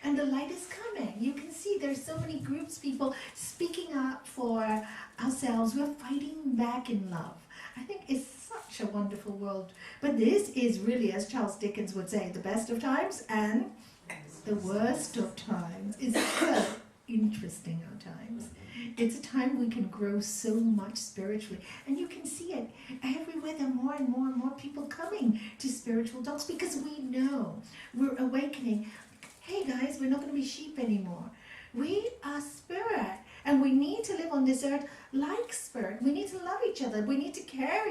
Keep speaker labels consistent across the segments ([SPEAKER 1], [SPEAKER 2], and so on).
[SPEAKER 1] And the light is coming. You can see there's so many groups, people speaking up for ourselves. We're fighting back in love. I think it's such a wonderful world. But this is really, as Charles Dickens would say, the best of times and the worst of times. It's so interesting our times. It's a time we can grow so much spiritually. And you can see it everywhere. There are more and more and more people coming to spiritual talks because we know we're awakening. Hey guys, we're not going to be sheep anymore. We are spirit. And we need to live on this earth like spirit. We need to love each other. We need to care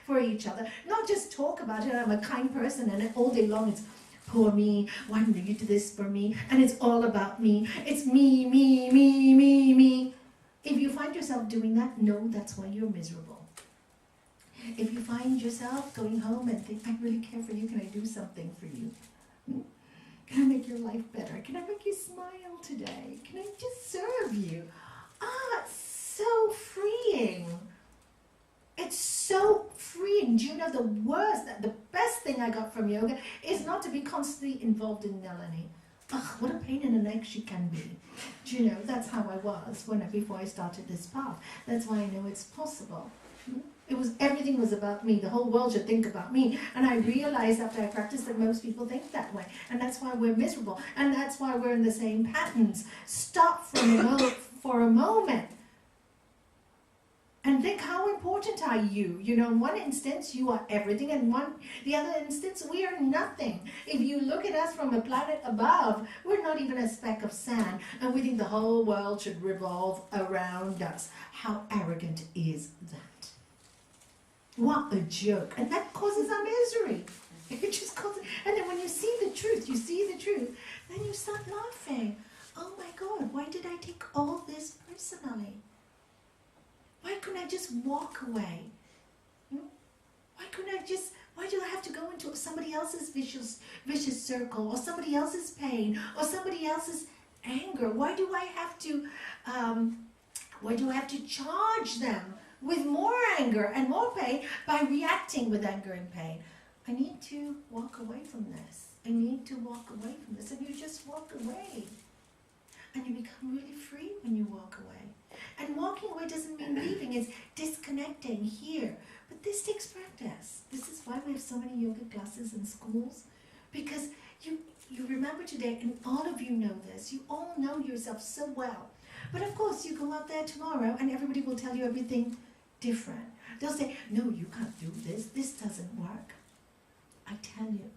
[SPEAKER 1] for each other. Not just talk about it. I'm a kind person and all day long it's poor me, why didn't you do this for me? And it's all about me. It's me, me, me, me, me. If you find yourself doing that, no, that's why you're miserable. If you find yourself going home and think, I really care for you, can I do something for you? Can I make your life better? Can I make you smile today? Can I just serve you? It's so freeing. It's so freeing. Do you know the best thing I got from yoga is not to be constantly involved in Nalani. What a pain in the neck she can be. Do you know, that's how I was before I started this path. That's why I know it's possible. Everything was about me. The whole world should think about me. And I realized after I practiced that most people think that way. And that's why we're miserable. And that's why we're in the same patterns. Stop for a moment. And think, how important are you? You know, in one instance, you are everything, and the other instance, we are nothing. If you look at us from a planet above, we're not even a speck of sand, and we think the whole world should revolve around us. How arrogant is that? What a joke. And that causes our misery. It just causes, and then when you see the truth, then you start laughing. Oh my God, why did I take all this personally? Why couldn't I just walk away? Why do I have to go into somebody else's vicious circle, or somebody else's pain, or somebody else's anger? Why do I have to charge them with more anger and more pain by reacting with anger and pain? I need to walk away from this. And you just walk away. And you become really free when you walk away. And walking away doesn't mean leaving, it's disconnecting here. But this takes practice. This is why we have so many yoga classes in schools. Because you remember today, and all of you know this, you all know yourself so well. But of course, you go out there tomorrow and everybody will tell you everything different. They'll say, no, you can't do this. This doesn't work. I tell you,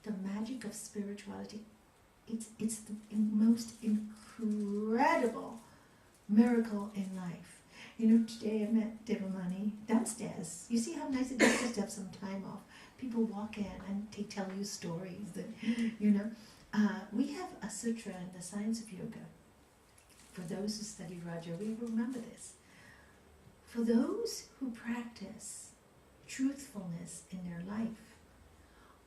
[SPEAKER 1] the magic of spirituality, it's the most incredible miracle in life. You know, today I met Devamani downstairs. You see how nice it is just to have some time off. People walk in and they tell you stories that, you know. We have a sutra in the science of yoga. For those who study Raja, we remember this. For those who practice truthfulness in their life,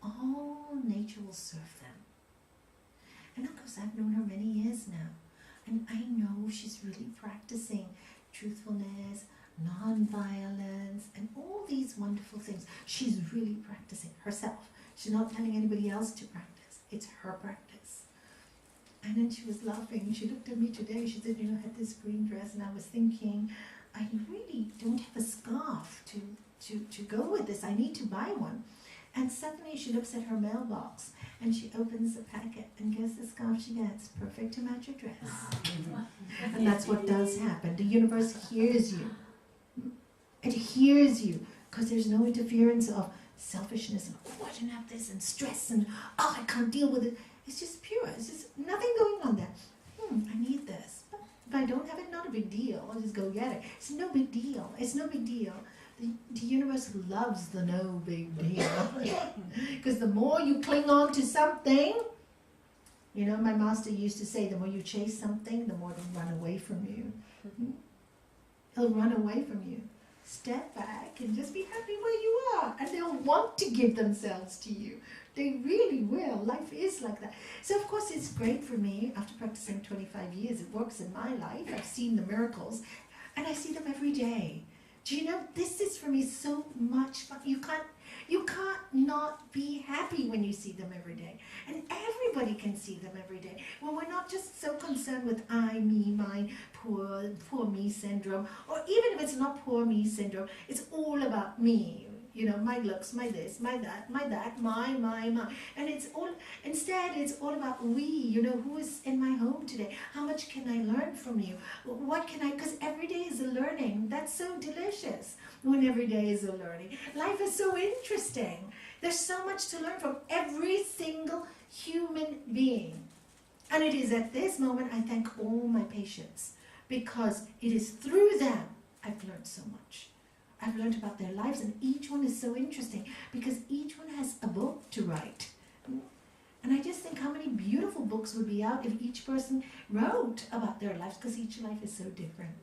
[SPEAKER 1] all nature will serve them. And of course, I've known her many years now. And I know she's really practicing truthfulness, non-violence, and all these wonderful things. She's really practicing herself. She's not telling anybody else to practice. It's her practice. And then she was laughing. She looked at me today. She said, you know, I had this green dress, and I was thinking, I really don't have a scarf to go with this. I need to buy one. And suddenly she looks at her mailbox and she opens the packet, and guess the scarf she gets? Perfect to match your dress. And that's what does happen. The universe hears you. It hears you because there's no interference of selfishness and, oh, I didn't have this, and stress, and, oh, I can't deal with it. It's just pure. It's just nothing going on there. I need this. But if I don't have it, not a big deal. I'll just go get it. It's no big deal. It's no big deal. The universe loves the no big deal. Because the more you cling on to something, you know, my master used to say, the more you chase something, the more they'll run away from you. He'll run away from you. Step back and just be happy where you are. And they'll want to give themselves to you. They really will. Life is like that. So of course it's great for me. After practicing 25 years, it works in my life. I've seen the miracles. And I see them every day. Do you know, this is for me so much fun. You You can't not be happy when you see them every day. And everybody can see them every day. When we're not just so concerned with I, me, mine, poor me syndrome, or even if it's not poor me syndrome, it's all about me. You know, my looks, my this, my that, my. And it's all, instead it's all about we, you know, who is in my home today? How much can I learn from you? What can I, because every day is a learning. That's so delicious when every day is a learning. Life is so interesting. There's so much to learn from every single human being. And it is at this moment I thank all my patients, because it is through them I've learned so much. I've learned about their lives, and each one is so interesting because each one has a book to write. And I just think how many beautiful books would be out if each person wrote about their lives, because each life is so different.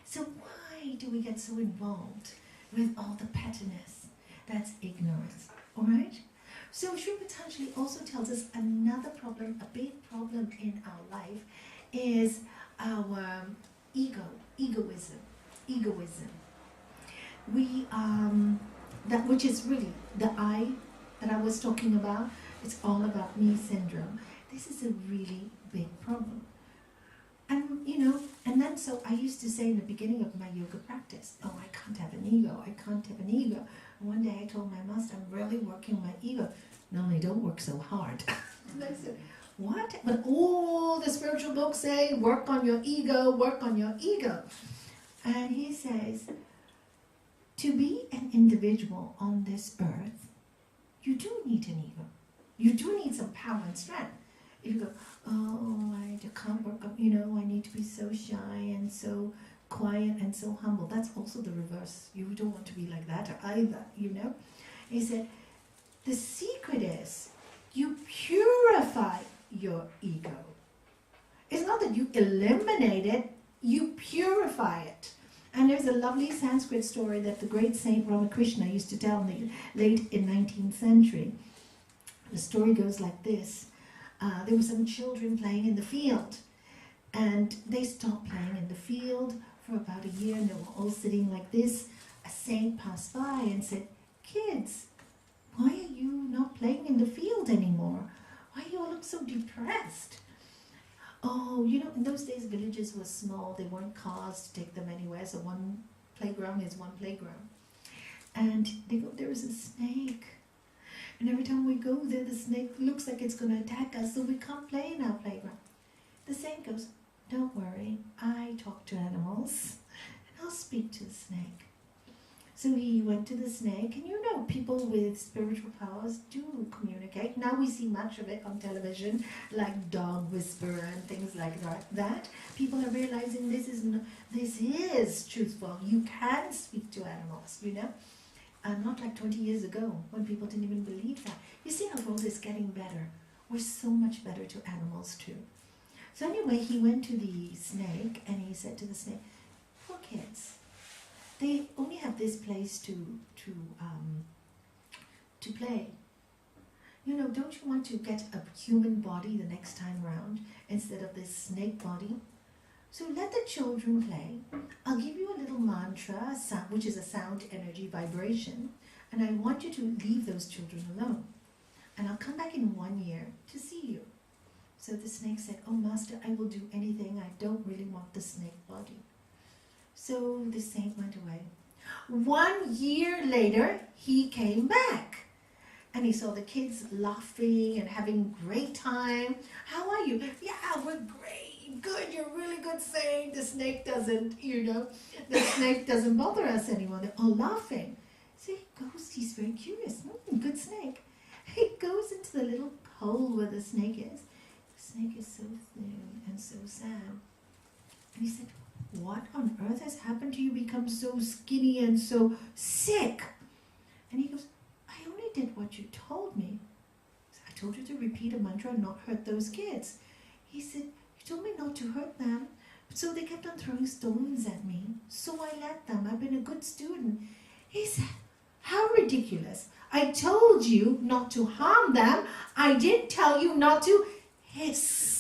[SPEAKER 1] So why do we get so involved with all the pettiness? That's ignorance, all right? So Sri Patanjali also tells us another problem, a big problem in our life, is our egoism. We, that which is really the I that I was talking about, it's all about me syndrome. This is a really big problem. And, you know, and then so I used to say in the beginning of my yoga practice, oh, I can't have an ego, I can't have an ego. And one day I told my master, I'm really working on my ego. No, I don't work so hard. And I said, what? But all the spiritual books say, work on your ego, work on your ego. And he says, to be an individual on this earth, you do need an ego. You do need some power and strength. If you go, oh, I can't work up, you know, I need to be so shy and so quiet and so humble. That's also the reverse. You don't want to be like that either, you know. He said, the secret is you purify your ego. It's not that you eliminate it, you purify it. And there's a lovely Sanskrit story that the great Saint Ramakrishna used to tell me late in 19th century. The story goes like this. There were some children playing in the field, and they stopped playing in the field for about a year, and they were all sitting like this. A saint passed by and said, kids, why are you not playing in the field anymore? Why you all look so depressed? Oh, you know, in those days villages were small. There weren't cars to take them anywhere, so one playground is one playground. And they go, there is a snake. And every time we go there, the snake looks like it's going to attack us, so we can't play in our playground. The saint goes, don't worry, I talk to animals, and I'll speak to the snake. So he went to the snake, and you know, people with spiritual powers do communicate. Now we see much of it on television, like dog whisperer and things like that. People are realizing this is truthful. You can speak to animals, you know. Not like 20 years ago, when people didn't even believe that. You see, our world is getting better. We're so much better to animals too. So anyway, he went to the snake, and he said to the snake, poor kids. They only have this place to play. You know, don't you want to get a human body the next time round instead of this snake body? So let the children play. I'll give you a little mantra, which is a sound energy vibration, and I want you to leave those children alone. And I'll come back in 1 year to see you. So the snake said, oh, master, I will do anything. I don't really want the snake body. So the saint went away. 1 year later, he came back. And he saw the kids laughing and having great time. How are you? Yeah, we're great. Good, you're a really good saint. The snake doesn't, you know, the snake doesn't bother us anymore. They're all laughing. So he goes, he's very curious. Good snake. He goes into the little hole where the snake is. The snake is so thin and so sad. And he said, what on earth has happened to you? Become so skinny and so sick? And he goes, I only did what you told me. I told you to repeat a mantra and not hurt those kids. He said, you told me not to hurt them. So they kept on throwing stones at me. So I let them. I've been a good student. He said, how ridiculous. I told you not to harm them. I didn't tell you not to hiss.